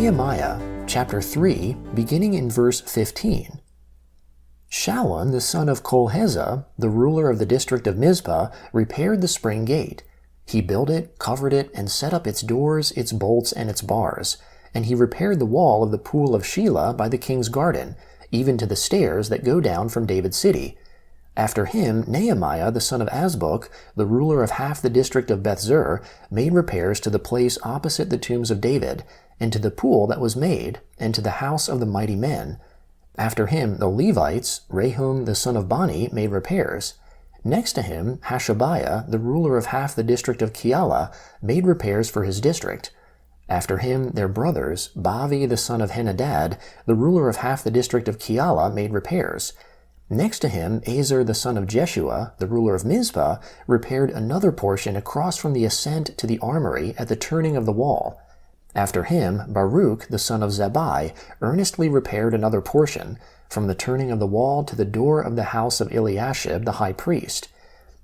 Nehemiah chapter 3, beginning in verse 15. Shallun the son of Kolhezah, the ruler of the district of Mizpah, repaired the spring gate. He built it, covered it, and set up its doors, its bolts, and its bars. And he repaired the wall of the pool of Shelah by the king's garden, even to the stairs that go down from David's city. After him, Nehemiah the son of Azbuk, the ruler of half the district of Bethzur, made repairs to the place opposite the tombs of David, and to the pool that was made, and to the house of the mighty men. After him, the Levites, Rehum the son of Bani, made repairs. Next to him, Hashabiah, the ruler of half the district of Keilah, made repairs for his district. After him, their brothers, Bavi the son of Henadad, the ruler of half the district of Keilah, made repairs. Next to him, Azer the son of Jeshua, the ruler of Mizpah, repaired another portion across from the ascent to the armory at the turning of the wall. After him, Baruch the son of Zabbai earnestly repaired another portion, from the turning of the wall to the door of the house of Eliashib the high priest.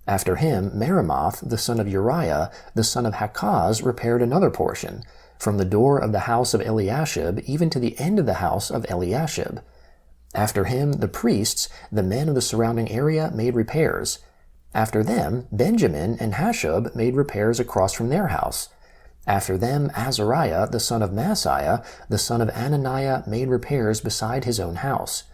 After him, Meremoth the son of Uriah, the son of Hakaz, repaired another portion, from the door of the house of Eliashib even to the end of the house of Eliashib. After him, the priests, the men of the surrounding area, made repairs. After them, Benjamin and Hashub made repairs across from their house. After them, Azariah, the son of Maaseiah, the son of Ananiah, made repairs beside his own house.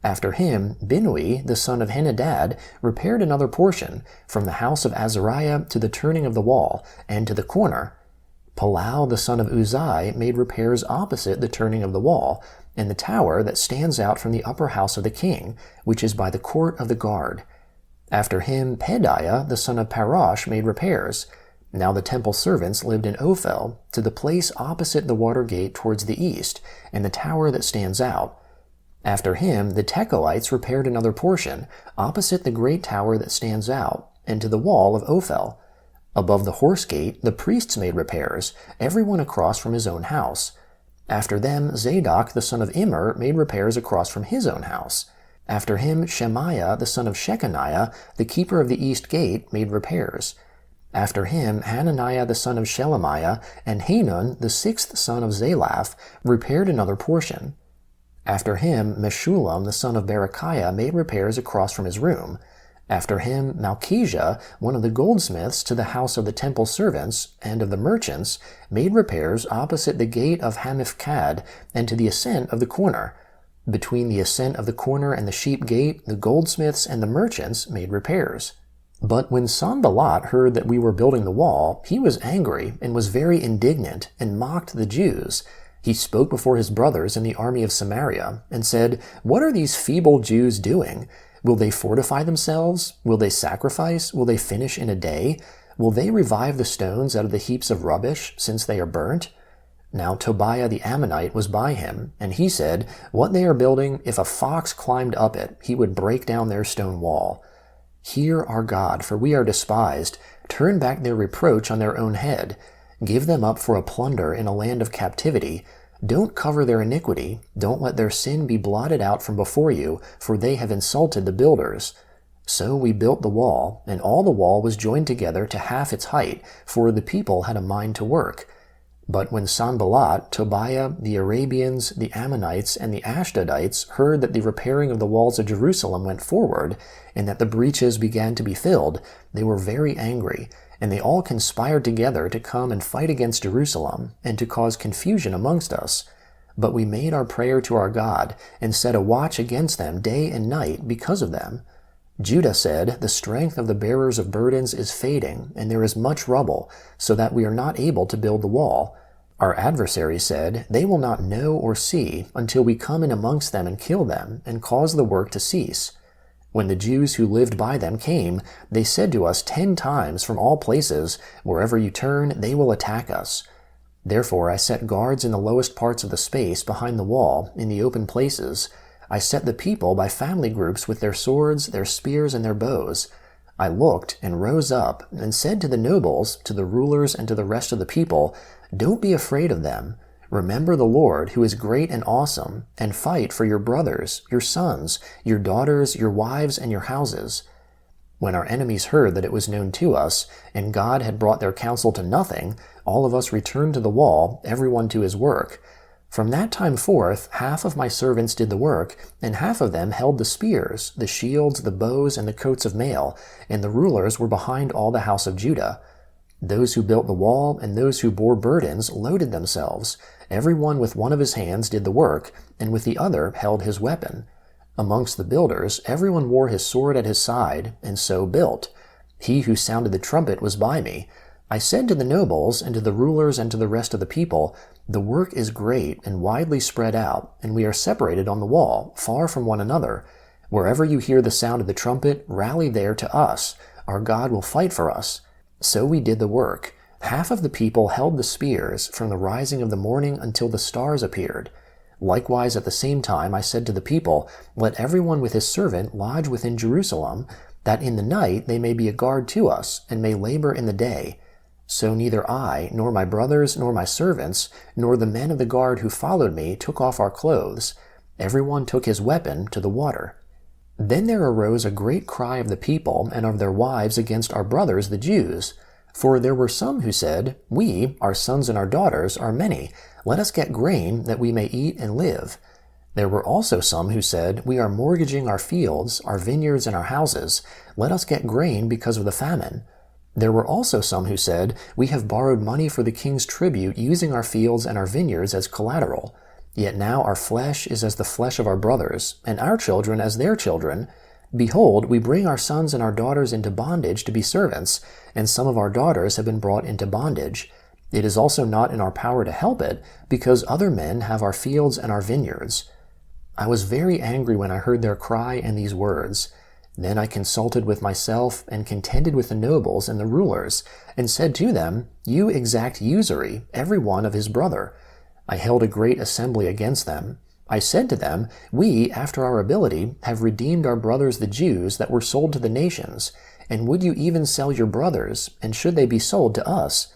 After him, Binnui, the son of Henadad, repaired another portion, from the house of Azariah to the turning of the wall, and to the corner. Palau, the son of Uzai, made repairs opposite the turning of the wall, and the tower that stands out from the upper house of the king, which is by the court of the guard. After him, Pedaiah, the son of Parosh, made repairs. Now the temple servants lived in Ophel, to the place opposite the water gate towards the east, and the tower that stands out. After him, the Tekoites repaired another portion, opposite the great tower that stands out, and to the wall of Ophel. Above the horse gate, the priests made repairs, everyone across from his own house. After them, Zadok the son of Immer made repairs across from his own house. After him, Shemaiah the son of Shechaniah, the keeper of the east gate, made repairs. After him, Hananiah the son of Shelemiah and Hanun the sixth son of Zalaph repaired another portion. After him, Meshullam the son of Berechiah made repairs across from his room. After him, Malchijah, one of the goldsmiths to the house of the temple servants and of the merchants, made repairs opposite the gate of Hamifkad and to the ascent of the corner. Between the ascent of the corner and the sheep gate, the goldsmiths and the merchants made repairs. But when Sanballat heard that we were building the wall, he was angry and was very indignant and mocked the Jews. He spoke before his brothers in the army of Samaria and said, "What are these feeble Jews doing? Will they fortify themselves? Will they sacrifice? Will they finish in a day? Will they revive the stones out of the heaps of rubbish, since they are burnt?" Now Tobiah the Ammonite was by him, and he said, "What they are building, if a fox climbed up it, he would break down their stone wall. Hear our God, for we are despised. Turn back their reproach on their own head. Give them up for a plunder in a land of captivity. Don't cover their iniquity. Don't let their sin be blotted out from before you, for they have insulted the builders." So we built the wall, and all the wall was joined together to half its height, for the people had a mind to work. But when Sanballat, Tobiah, the Arabians, the Ammonites, and the Ashdodites heard that the repairing of the walls of Jerusalem went forward, and that the breaches began to be filled, they were very angry, and they all conspired together to come and fight against Jerusalem, and to cause confusion amongst us. But we made our prayer to our God, and set a watch against them day and night because of them. Judah said, "The strength of the bearers of burdens is fading, and there is much rubble, so that we are not able to build the wall." Our adversary said, "They will not know or see until we come in amongst them and kill them, and cause the work to cease." When the Jews who lived by them came, they said to us 10 times from all places, "Wherever you turn, they will attack us." Therefore I set guards in the lowest parts of the space behind the wall, in the open places. I set the people by family groups with their swords, their spears, and their bows. I looked and rose up and said to the nobles, to the rulers, and to the rest of the people, "Don't be afraid of them. Remember the Lord, who is great and awesome, and fight for your brothers, your sons, your daughters, your wives, and your houses." When our enemies heard that it was known to us, and God had brought their counsel to nothing, all of us returned to the wall, everyone to his work. From that time forth, half of my servants did the work, and half of them held the spears, the shields, the bows, and the coats of mail, and the rulers were behind all the house of Judah. Those who built the wall and those who bore burdens loaded themselves. Every one with one of his hands did the work, and with the other held his weapon. Amongst the builders, everyone wore his sword at his side, and so built. He who sounded the trumpet was by me. I said to the nobles, and to the rulers, and to the rest of the people, the work is great and widely spread out, and we are separated on the wall, far from one another. Wherever you hear the sound of the trumpet, rally there to us. Our God will fight for us. So we did the work. Half of the people held the spears from the rising of the morning until the stars appeared. Likewise at the same time I said to the people, let everyone with his servant lodge within Jerusalem, that in the night they may be a guard to us, and may labor in the day. So neither I, nor my brothers, nor my servants, nor the men of the guard who followed me took off our clothes. Everyone took his weapon to the water. Then there arose a great cry of the people and of their wives against our brothers the Jews. For there were some who said, we, our sons and our daughters, are many. Let us get grain, that we may eat and live. There were also some who said, we are mortgaging our fields, our vineyards, and our houses. Let us get grain because of the famine. There were also some who said, we have borrowed money for the king's tribute, using our fields and our vineyards as collateral. Yet now our flesh is as the flesh of our brothers, and our children as their children. Behold, we bring our sons and our daughters into bondage to be servants, and some of our daughters have been brought into bondage. It is also not in our power to help it, because other men have our fields and our vineyards. I was very angry when I heard their cry and these words. Then I consulted with myself, and contended with the nobles and the rulers, and said to them, you exact usury, every one of his brother. I held a great assembly against them. I said to them, we, after our ability, have redeemed our brothers the Jews that were sold to the nations, and would you even sell your brothers, and should they be sold to us?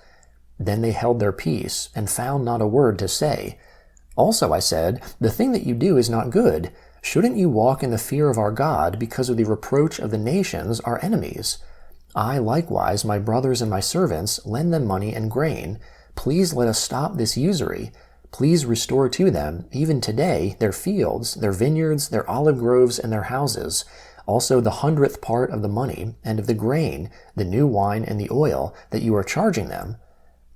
Then they held their peace, and found not a word to say. Also I said, the thing that you do is not good. Shouldn't you walk in the fear of our God because of the reproach of the nations, our enemies? I likewise, my brothers and my servants, lend them money and grain. Please let us stop this usury. Please restore to them, even today, their fields, their vineyards, their olive groves, and their houses, also the 100th part of the money, and of the grain, the new wine, and the oil, that you are charging them.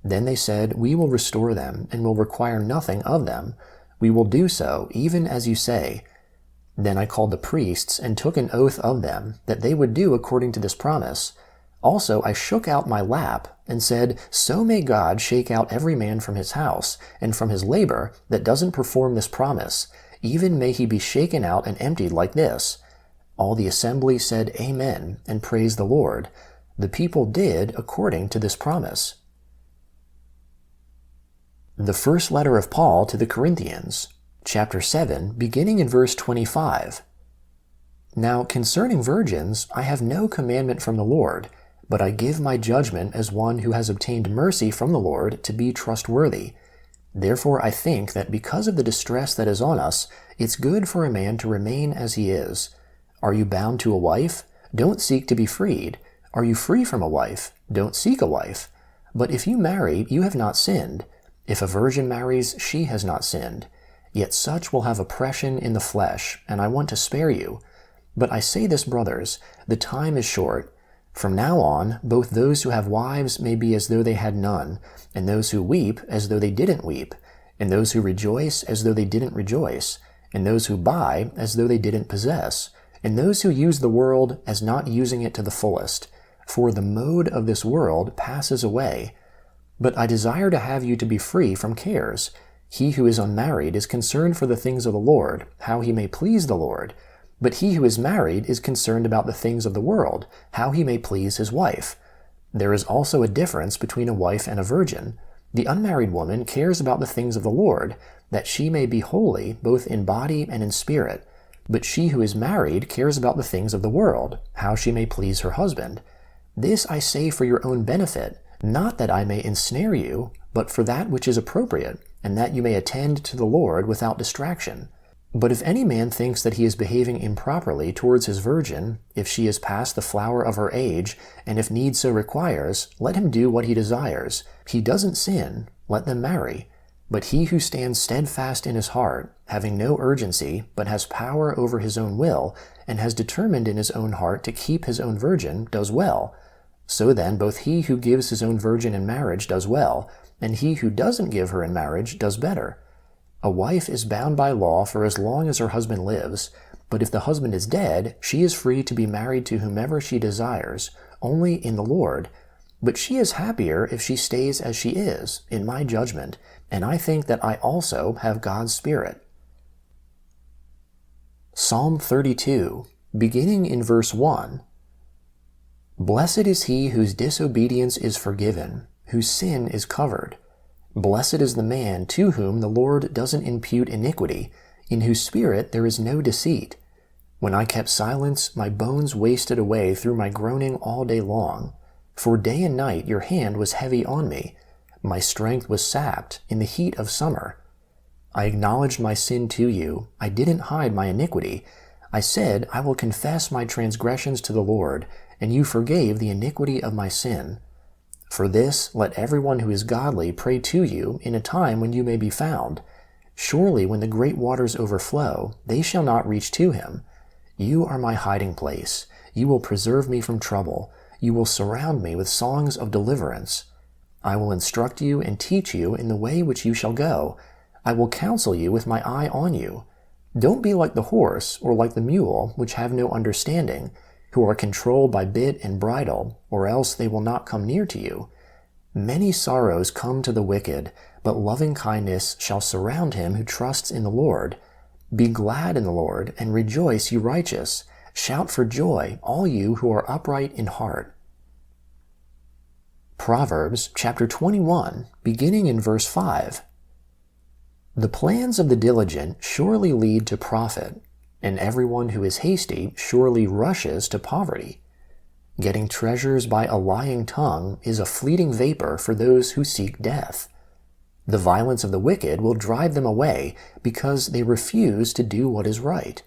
Then they said, we will restore them, and will require nothing of them. We will do so, even as you say. Then I called the priests, and took an oath of them, that they would do according to this promise. Also I shook out my lap, and said, so may God shake out every man from his house, and from his labor, that doesn't perform this promise. Even may he be shaken out and emptied like this. All the assembly said Amen, and praised the Lord. The people did according to this promise. The first letter of Paul to the Corinthians, chapter 7, beginning in verse 25. Now concerning virgins, I have no commandment from the Lord, but I give my judgment as one who has obtained mercy from the Lord to be trustworthy. Therefore I think that because of the distress that is on us, it's good for a man to remain as he is. Are you bound to a wife? Don't seek to be freed. Are you free from a wife? Don't seek a wife. But if you marry, you have not sinned. If a virgin marries, she has not sinned. Yet such will have oppression in the flesh, and I want to spare you. But I say this, brothers, the time is short. From now on, both those who have wives may be as though they had none, and those who weep as though they didn't weep, and those who rejoice as though they didn't rejoice, and those who buy as though they didn't possess, and those who use the world as not using it to the fullest. For the mode of this world passes away. But I desire to have you to be free from cares. He who is unmarried is concerned for the things of the Lord, how he may please the Lord. But he who is married is concerned about the things of the world, how he may please his wife. There is also a difference between a wife and a virgin. The unmarried woman cares about the things of the Lord, that she may be holy both in body and in spirit. But she who is married cares about the things of the world, how she may please her husband. This I say for your own benefit, not that I may ensnare you, but for that which is appropriate, and that you may attend to the Lord without distraction. But if any man thinks that he is behaving improperly towards his virgin, if she is past the flower of her age, and if need so requires, let him do what he desires. He doesn't sin, let them marry. But he who stands steadfast in his heart, having no urgency, but has power over his own will, and has determined in his own heart to keep his own virgin, does well. So then both he who gives his own virgin in marriage does well, and he who doesn't give her in marriage does better. A wife is bound by law for as long as her husband lives, but if the husband is dead, she is free to be married to whomever she desires, only in the Lord. But she is happier if she stays as she is, in my judgment, and I think that I also have God's Spirit. Psalm 32, beginning in verse 1. Blessed is he whose disobedience is forgiven, whose sin is covered. Blessed is the man to whom the Lord doesn't impute iniquity, in whose spirit there is no deceit. When I kept silence, my bones wasted away through my groaning all day long. For day and night your hand was heavy on me. My strength was sapped in the heat of summer. I acknowledged my sin to you. I didn't hide my iniquity. I said, I will confess my transgressions to the Lord, and you forgave the iniquity of my sin. For this, let everyone who is godly pray to you in a time when you may be found. Surely when the great waters overflow, they shall not reach to him. You are my hiding place. You will preserve me from trouble. You will surround me with songs of deliverance. I will instruct you and teach you in the way which you shall go. I will counsel you with my eye on you. Don't be like the horse or like the mule, which have no understanding, who are controlled by bit and bridle, or else they will not come near to you. Many sorrows come to the wicked, but loving kindness shall surround him who trusts in the Lord. Be glad in the Lord, and rejoice, you righteous. Shout for joy, all you who are upright in heart. Proverbs chapter 21, beginning in verse 5. The plans of the diligent surely lead to profit, and everyone who is hasty surely rushes to poverty. Getting treasures by a lying tongue is a fleeting vapor for those who seek death. The violence of the wicked will drive them away because they refuse to do what is right.